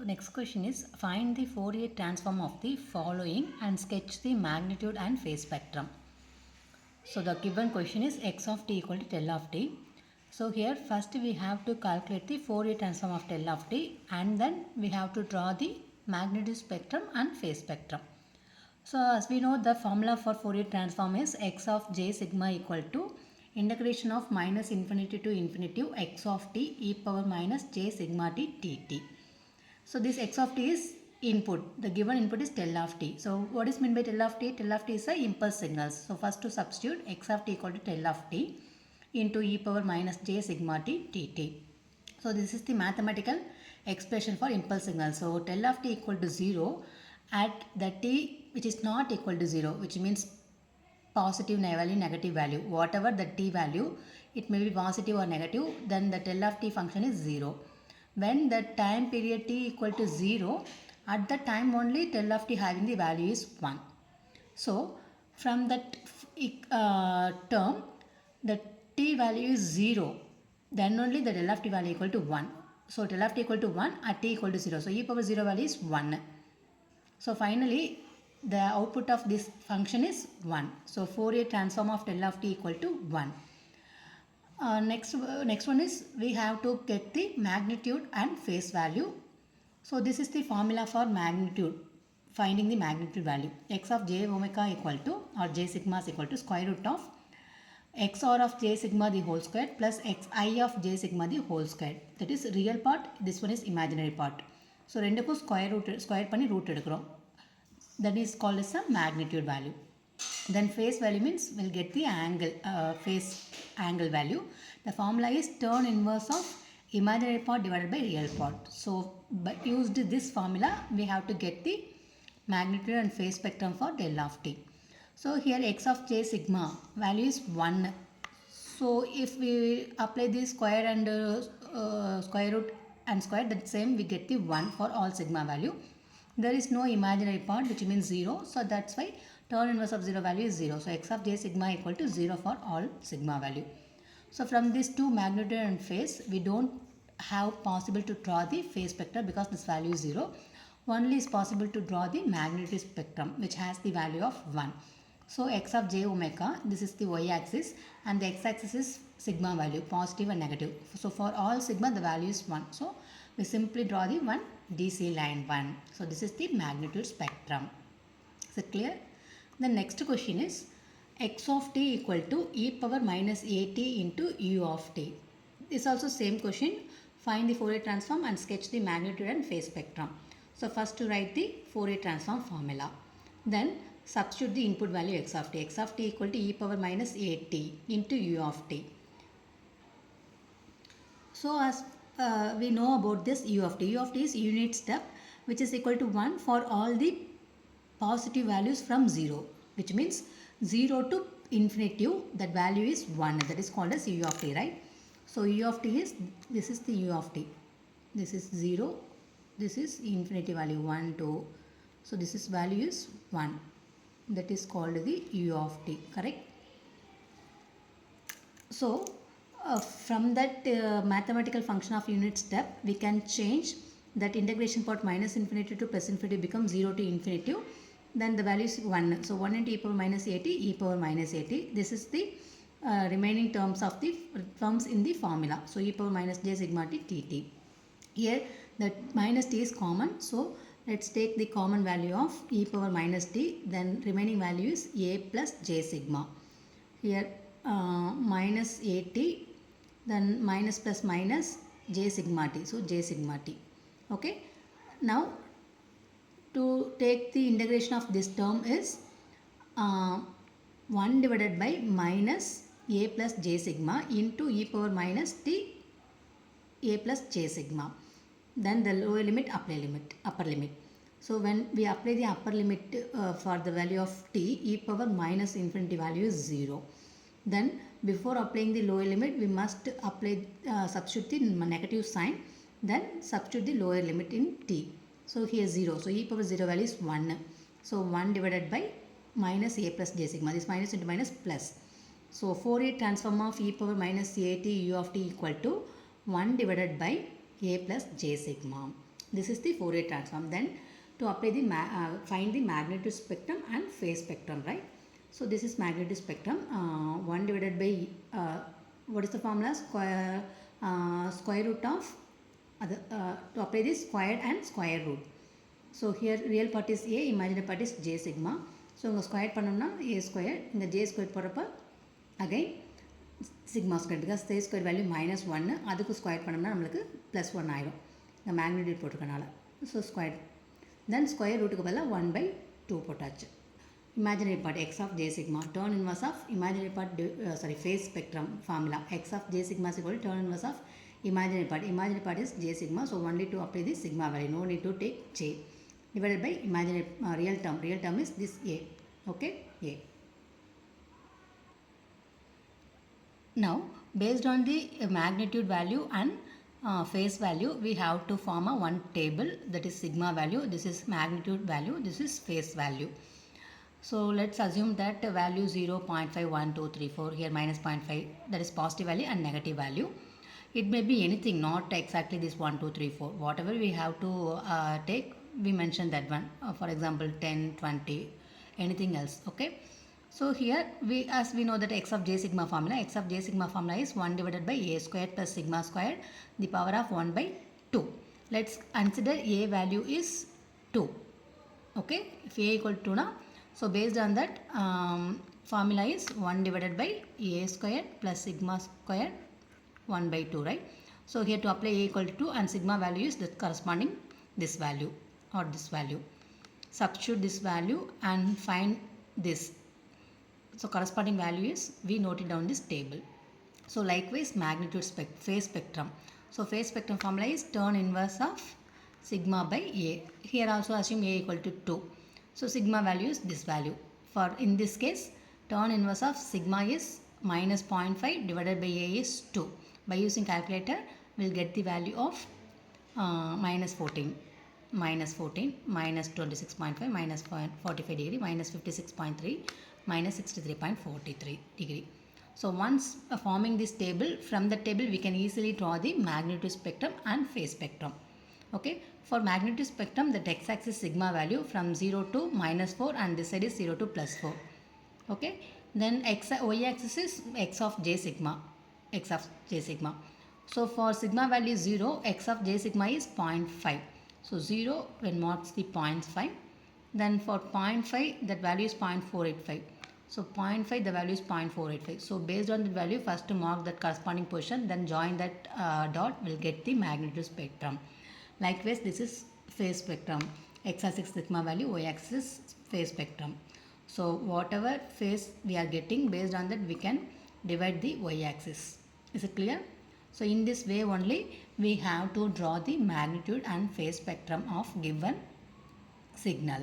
next question is find the Fourier transform of the following and sketch the magnitude and phase spectrum. So the given question is x of t equal to del of t. So here first we have to calculate the Fourier transform of del of t and then we have to draw the magnitude spectrum and phase spectrum. So as we know, the formula for Fourier transform is x of j sigma equal to integration of minus infinity to infinity x of t e power minus j sigma t dt. So this x of t is input. The given input is del of t. So what is meant by del of t? Del of t is a impulse signals. So first to substitute x of t equal to del of t into e power minus j sigma t dt. So this is the mathematical expression for impulse signal. So del of t equal to 0 at the t which is not equal to 0, which means positive value, negative value. Whatever the t value, it may be positive or negative, then the del of t function is 0. When the time period t equal to 0, at the time only del of t having the value is 1. So from that term, the t value is 0, then only the del of t value equal to 1. So del of t equal to 1 at t equal to 0. So e power 0 value is 1. So finally the output of this function is 1. So Fourier transform of del of t equal to 1. Next one is we have to get the magnitude and phase value. So this is the formula for magnitude, finding the magnitude value. X of j omega equal to or j sigma is equal to square root of xr of j sigma the whole square plus xi of j sigma the whole square. That is real part, this one is imaginary part. So ரெண்டுக்கும் square பண்ணி root எடுக்கிறோம். That is called as a magnitude value. Then phase value means we'll get the angle, phase angle value. The formula is tan inverse of imaginary part divided by real part. So but used this formula, we have to get the magnitude and phase spectrum for del of t. So here x of j sigma value is 1. So if we apply the square and square root and square, that same we get the 1 for all sigma value. There is no imaginary part, which means 0. So that's why tan inverse of 0 value is 0. So x of j sigma equal to 0 for all sigma value. So from these two magnitude and phase, we don't have possible to draw the phase spectrum because this value is 0. Only is possible to draw the magnitude spectrum, which has the value of 1. So x of j omega, this is the y axis and the x axis is sigma value, positive and negative. So for all sigma the value is 1. So we simply draw the one DC line 1. So this is the magnitude spectrum. Is it clear? The next question is x of t equal to e power minus at into u of t. This is also same question. Find the Fourier transform and sketch the magnitude and phase spectrum. So first to write the Fourier transform formula. Then substitute the input value x of t. X of t equal to e power minus at into u of t. So as we know about this u of t. U of t is unit step which is equal to 1 for all the positive values from 0, which means 0 to infinity, that value is 1. That is called as u of t, right? So u of t is, this is the u of t. This is 0. This is infinity value 1, 2. So this is value is 1. That is called the u of t, correct? So from that mathematical function of unit step, we can change that integration part minus infinity to plus infinity becomes 0 to infinity. Then the value is 1. So 1 into e power minus at, e power minus at. This is the remaining terms of the terms in the formula. So e power minus j sigma t dt. Here the minus t is common. So let's take the common value of e power minus t. Then remaining value is a plus j sigma. Here minus at, then minus plus minus j sigma t. So j sigma t. Okay. Now to take the integration of this term is 1 divided by minus a plus j sigma into e power minus t a plus j sigma. Then the lower limit, upper limit. So when we apply the upper limit for the value of t, e power minus infinity value is 0. Then before applying the lower limit, we must apply substitute the negative sign. Then substitute the lower limit in t. So here 0. So e power 0 value is 1. So 1 divided by minus a plus j sigma. This minus into minus plus. So Fourier transform of e power minus at u of t equal to 1 divided by a plus j sigma. This is the Fourier transform. Then to apply the find the magnitude spectrum and phase spectrum, right? So this is magnitude spectrum. 1 divided by what is the formula? Square root of to apply this squared and square root. So here real part is a, imaginary part is j sigma. So உங்க square பண்ணோம்னா a square, இந்த j square போகிறப்ப again sigma square, because a square value -1, அதுக்கு square பண்ணோம்னா நம்மளுக்கு +1 ஆயிடும் இந்த magnitude போட்டிருக்கனால. ஸோ ஸ்கொயர் தென் ஸ்கொயர் ரூட்டுக்கு பதிலாக 1/2 போட்டாச்சு. Imaginary part x of j sigma, turn inverse of imaginary part, phase spectrum formula, x of j sigma is equal to turn inverse of imaginary part. Imaginary part is j sigma, so only to apply the sigma value, no need to take j, divided by imaginary real term is this a, okay, a. Now based on the magnitude value and phase value, we have to form a one table, that is sigma value, this is magnitude value, this is phase value. So let's assume that value 0, 0.5, 1, 2, 3, 4, here -0.5, that is positive value and negative value. It may be anything, not exactly this 1, 2, 3, 4. Whatever we have to take, we mention that one. For example, 10, 20, anything else, okay. So here as we know that x of j sigma formula is 1 divided by a square plus sigma squared, the power of 1/2. Let's consider a value is 2, okay. If a equal to 2 now, so based on that formula is 1 divided by a square plus sigma square 1/2, right? So here to apply a equal to 2 and sigma value is the corresponding this value or this value. Substitute this value and find this. So corresponding value is, we note it down this table. So likewise magnitude phase spectrum. So phase spectrum formula is turn inverse of sigma by a. Here also assume a equal to 2. So sigma value is this value. For in this case, turn inverse of sigma is -0.5 divided by a is 2. By using calculator, we'll get the value of -14, -26.5, -45 degree, -56.3, -63.43 degree. So once forming this table, from the table we can easily draw the magnitude spectrum and phase spectrum. Okay, for magnitude spectrum, the x-axis sigma value from 0 to -4 and this side is 0 to +4. Okay, then y-axis is x of j sigma. So for sigma value 0, x of j sigma is 0.5. So 0 when marks the 0.5. Then for 0.5, that value is 0.485. So 0.5, the value is 0.485. So based on the value, first to mark that corresponding position, then join that dot, will get the magnitude spectrum. Likewise, this is phase spectrum. X-axis sigma value, y-axis phase spectrum. So whatever phase we are getting, based on that we can divide the y-axis. Is it clear? So in this way only we have to draw the magnitude and phase spectrum of given signal.